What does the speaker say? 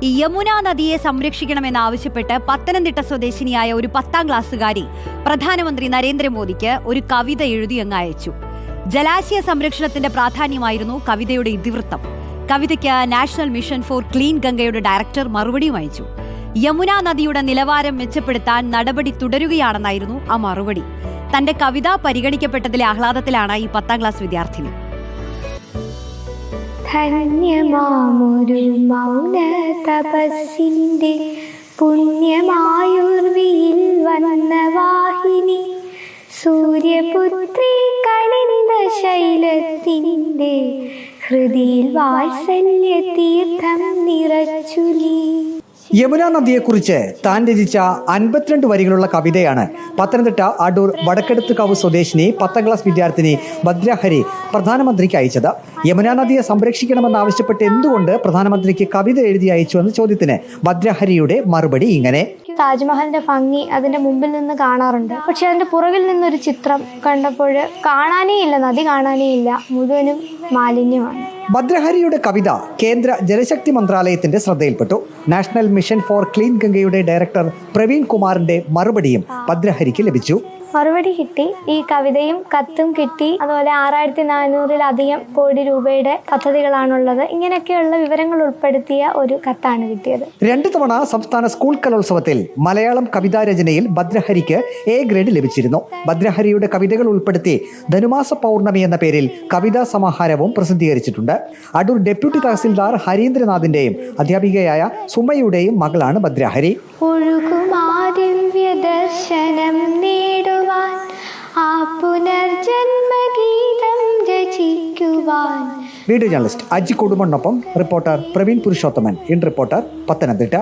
ഈ യമുന നദിയെ സംരക്ഷിക്കണമെന്നാവശ്യപ്പെട്ട് പത്തനംതിട്ട സ്വദേശിനിയായ ഒരു 10ാം ക്ലാസ്സുകാരി പ്രധാനമന്ത്രി നരേന്ദ്രമോദിക്ക് ഒരു കവിത എഴുതി അങ്ങ് അയച്ചു. ജലാശയ സംരക്ഷണത്തിന്റെ പ്രാധാന്യമായിരുന്നു കവിതയുടെ ഇതിവൃത്തം. കവിതയ്ക്ക് നാഷണൽ മിഷൻ ഫോർ ക്ലീൻ ഗംഗയുടെ ഡയറക്ടർ മറുപടിയും അയച്ചു. യമുന നദിയുടെ നിലവാരം മെച്ചപ്പെടുത്താൻ നടപടി തുടരുകയാണെന്നായിരുന്നു ആ മറുപടി. തന്റെ കവിത പരിഗണിക്കപ്പെട്ടതിലെ ആഹ്ലാദത്തിലാണ് ഈ 10ാം ക്ലാസ് വിദ്യാർത്ഥിനി. ധന്യമാമൊരു മൗന തപസ്സിന്റെ പുണ്യമായുർവിയിൽ വന്ന വാഹിനി, സൂര്യപുത്രി കലിന്ദ ശൈലത്തിന്റെ ഹൃദിയിൽ വാത്സല്യ തീർത്ഥം നിറച്ചു നീ. യമുന നദിയെക്കുറിച്ച് താൻ രചിച്ച 52 വരികളുള്ള കവിതയാണ് പത്തനംതിട്ട അടൂർ വടക്കെടുത്തുകാവ് സ്വദേശിനി 10ാം ക്ലാസ് വിദ്യാർത്ഥിനി ഭദ്രഹരി പ്രധാനമന്ത്രിക്ക് അയച്ചത്. യമുന നദിയെ സംരക്ഷിക്കണമെന്നാവശ്യപ്പെട്ട് എന്തുകൊണ്ട് പ്രധാനമന്ത്രിക്ക് കവിത എഴുതി അയച്ചു എന്ന ചോദ്യത്തിന് ഭദ്രഹരിയുടെ മറുപടി ഇങ്ങനെ: താജ്മഹലിന്റെ ഭംഗി അതിന്റെ മുമ്പിൽ നിന്ന് കാണാറുണ്ട്, പക്ഷെ അതിന്റെ പുറകിൽ നിന്നൊരു ചിത്രം കണ്ടപ്പോൾ കാണാനേ ഇല്ല, നദി കാണാനേ ഇല്ല, മുഴുവനും മാലിന്യമാണ്. ഭദ്രഹരിയുടെ കവിത കേന്ദ്ര ജലശക്തി മന്ത്രാലയത്തിന്റെ ശ്രദ്ധയിൽപ്പെട്ടു. നാഷണൽ മിഷൻ ഫോർ ക്ലീൻ ഗംഗയുടെ ഡയറക്ടർ പ്രവീൺ കുമാറിന്റെ മറുപടിയും ഭദ്രഹരിക്ക് ലഭിച്ചു. മറുപടി കിട്ടി, ഈ കവിതയും കത്തും കിട്ടി. അതുപോലെ 6400-ലധികം കോടി രൂപയുടെ പദ്ധതികളാണുള്ളത്. ഇങ്ങനെയൊക്കെയുള്ള വിവരങ്ങൾ ഉൾപ്പെടുത്തിയ ഒരു കത്താണ് കിട്ടിയത്. 2 തവണ സംസ്ഥാന സ്കൂൾ കലോത്സവത്തിൽ മലയാളം കവിതാരചനയിൽ ഭദ്രഹരിക്ക് A ഗ്രേഡ് ലഭിച്ചിരുന്നു. ഭദ്രഹരിയുടെ കവിതകൾ ഉൾപ്പെടുത്തി ധനുമാസ പൗർണമി എന്ന പേരിൽ കവിതാ സമാഹാരവും പ്രസിദ്ധീകരിച്ചിട്ടുണ്ട്. അടൂർ ഡെപ്യൂട്ടി തഹസിൽദാർ ഹരീന്ദ്രനാഥിന്റെയും അധ്യാപികയായ സുമയുടെയും മകളാണ് ഭദ്രഹരി. ദർശനം നേടുവാൻ, ആ പുനർജന്മഗീതം രചിക്കുവാൻ. വീഡിയോ ജേർണലിസ്റ്റ് അജി കൊടുമണ്ണൊപ്പം reporter Praveen Purushothaman. In reporter, Pathanamthitta.